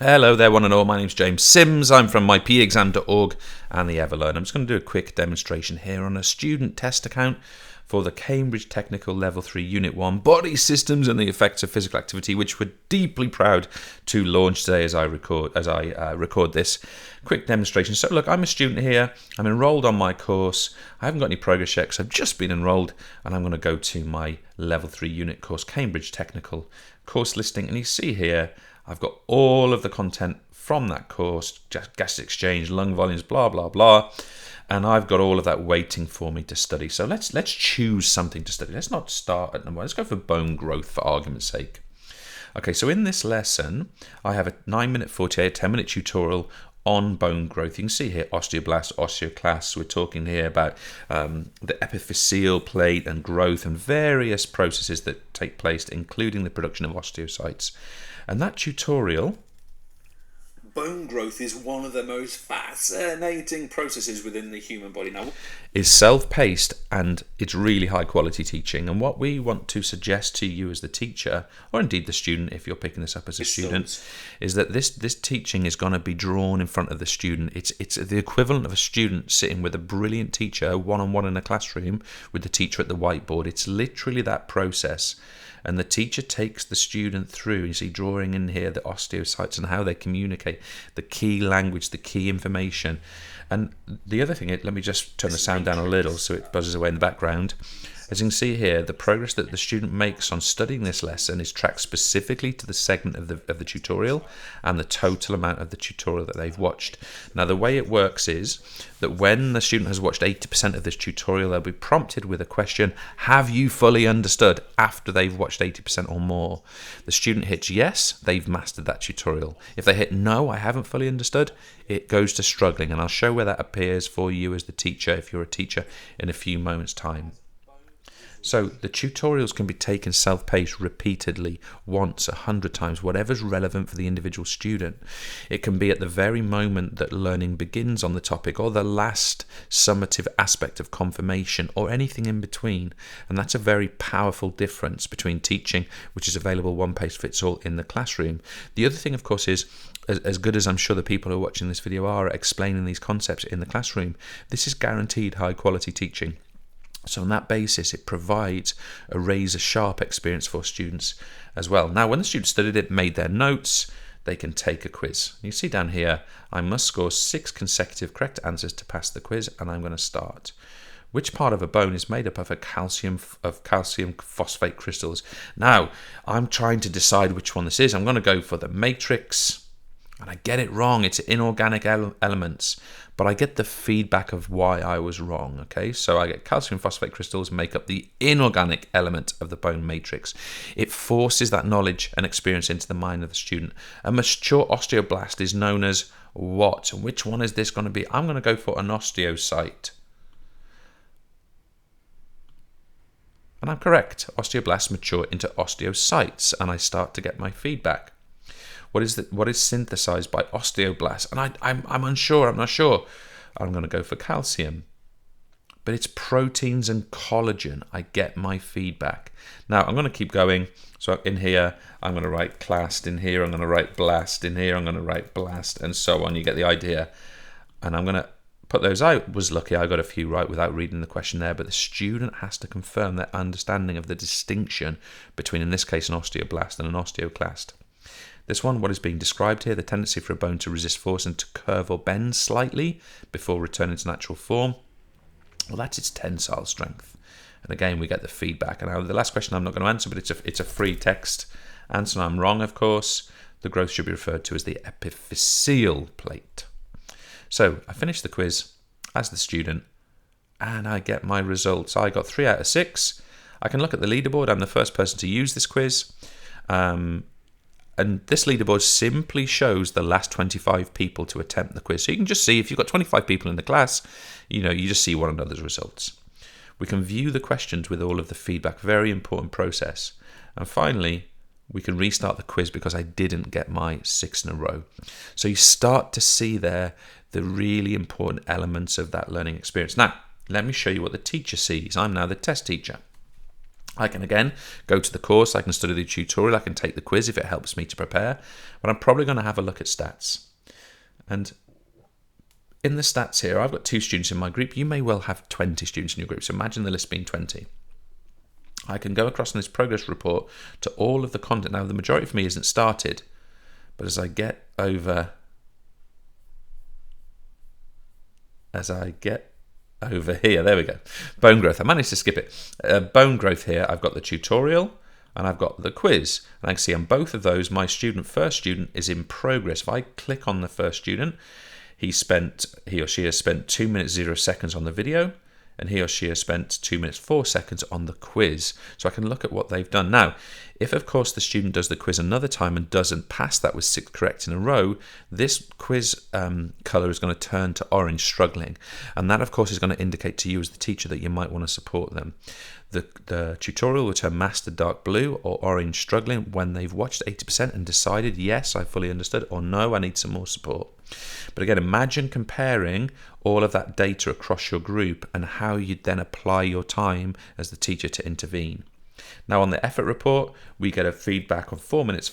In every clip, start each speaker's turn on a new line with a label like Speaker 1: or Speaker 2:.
Speaker 1: Hello there, one and all. My name's James Sims. I'm from mypexam.org and the EverLearner. I'm just going to do a quick demonstration here on a student test account for the Cambridge Technical Level 3 Unit 1 Body Systems and the Effects of Physical Activity, which we're deeply proud to launch today as I record this quick demonstration. So look, I'm a student here. I'm enrolled on my course. I haven't got any progress yet because I've just been enrolled, and I'm going to go to my Level 3 Unit course, Cambridge Technical course listing, and you see here I've got all of the content from that course, gas exchange, lung volumes, blah, blah, blah. And I've got all of that waiting for me to study. So let's choose something to study. Let's not start at number one. Let's go for bone growth for argument's sake. Okay, so in this lesson, I have a 9-minute 48, 10-minute tutorial on bone growth. You can see here osteoblast, osteoclast. We're talking here about the epiphyseal plate and growth and various processes that take place, including the production of osteocytes. And that tutorial, bone growth, is one of the most fascinating processes within the human body. Now, is self-paced and it's really high quality teaching. And what we want to suggest to you as the teacher, or indeed the student if you're picking this up as a student, is that this teaching is going to be drawn in front of the student. It's the equivalent of a student sitting with a brilliant teacher one-on-one in a classroom with the teacher at the whiteboard. It's literally that process. And the teacher takes the student through, you see drawing in here the osteocytes and how they communicate, the key language, the key information. And the other thing, let me just turn the sound down a little so it buzzes away in the background. As you can see here, the progress that the student makes on studying this lesson is tracked specifically to the segment of the tutorial and the total amount of the tutorial that they've watched. Now, the way it works is that when the student has watched 80% of this tutorial, they'll be prompted with a question, have you fully understood, after they've watched 80% or more. The student hits yes, they've mastered that tutorial. If they hit no, I haven't fully understood, it goes to struggling. And I'll show where that appears for you as the teacher, if you're a teacher, in a few moments' time. So the tutorials can be taken self-paced repeatedly, once, 100 times, whatever's relevant for the individual student. It can be at the very moment that learning begins on the topic, or the last summative aspect of confirmation, or anything in between. And that's a very powerful difference between teaching, which is available one pace fits all in the classroom. The other thing, of course, is as good as I'm sure the people who are watching this video are at explaining these concepts in the classroom, this is guaranteed high quality teaching. So on that basis, it provides a razor-sharp experience for students as well. Now, when the students studied it, made their notes, they can take a quiz. You see down here, I must score 6 consecutive correct answers to pass the quiz, and I'm going to start. Which part of a bone is made up of calcium phosphate crystals? Now, I'm trying to decide which one this is. I'm going to go for the matrix, and I get it wrong. It's inorganic elements. But I get the feedback of why I was wrong, okay? So I get calcium phosphate crystals make up the inorganic element of the bone matrix. It forces that knowledge and experience into the mind of the student. A mature osteoblast is known as what? And which one is this going to be? I'm going to go for an osteocyte. And I'm correct. Osteoblasts mature into osteocytes, and I start to get my feedback. What is synthesized by osteoblasts? And I'm unsure, I'm not sure. I'm going to go for calcium. But it's proteins and collagen. I get my feedback. Now, I'm going to keep going. So in here, I'm going to write clast. In here, I'm going to write blast. In here, I'm going to write blast, and so on. You get the idea. And I'm going to put those out. I was lucky I got a few right without reading the question there, but the student has to confirm their understanding of the distinction between, in this case, an osteoblast and an osteoclast. This one, what is being described here, the tendency for a bone to resist force and to curve or bend slightly before returning to natural form. Well, that's its tensile strength. And again, we get the feedback. And now the last question I'm not going to answer, but it's a free text answer. I'm wrong, of course. The growth should be referred to as the epiphyseal plate. So I finished the quiz as the student, and I get my results. I got 3 out of 6. I can look at the leaderboard. I'm the first person to use this quiz. And this leaderboard simply shows the last 25 people to attempt the quiz. So you can just see, if you've got 25 people in the class, you just see one another's results. We can view the questions with all of the feedback, very important process. And finally, we can restart the quiz because I didn't get my 6 in a row. So you start to see there the really important elements of that learning experience. Now, let me show you what the teacher sees. I'm now the test teacher. I can again go to the course, I can study the tutorial, I can take the quiz if it helps me to prepare, but I'm probably going to have a look at stats. And in the stats here, I've got 2 students in my group. You may well have 20 students in your group, so imagine the list being 20. I can go across in this progress report to all of the content. Now, the majority for me isn't started, but as I get over here, there we go, bone growth. I managed to skip it. Bone growth here, I've got the tutorial and I've got the quiz. And I can see on both of those, my first student is in progress. If I click on the first student, he or she has spent 2 minutes 0 seconds on the video, and he or she has spent 2 minutes 4 seconds on the quiz. So I can look at what they've done. Now, if of course the student does the quiz another time and doesn't pass that with 6 correct in a row, this quiz color is going to turn to orange, struggling. And that of course is going to indicate to you as the teacher that you might want to support them. The tutorial will turn master dark blue or orange, struggling, when they've watched 80% and decided, yes, I fully understood, or no, I need some more support. But again, imagine comparing all of that data across your group and how you'd then apply your time as the teacher to intervene. Now on the effort report, we get a feedback on 4 minutes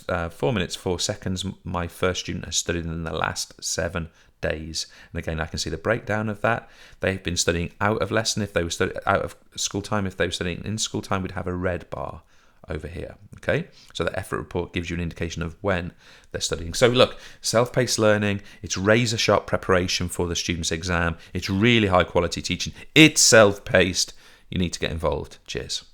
Speaker 1: 4 seconds. My first student has studied in the last 7 days. And again, I can see the breakdown of that. They've been studying out of lesson. If they were studying out of school time, if they were studying in school time, we'd have a red bar over here. Okay, so the effort report gives you an indication of when they're studying. So look, self-paced learning, it's razor sharp preparation for the student's exam. It's really high quality teaching. It's self-paced. You need to get involved. Cheers.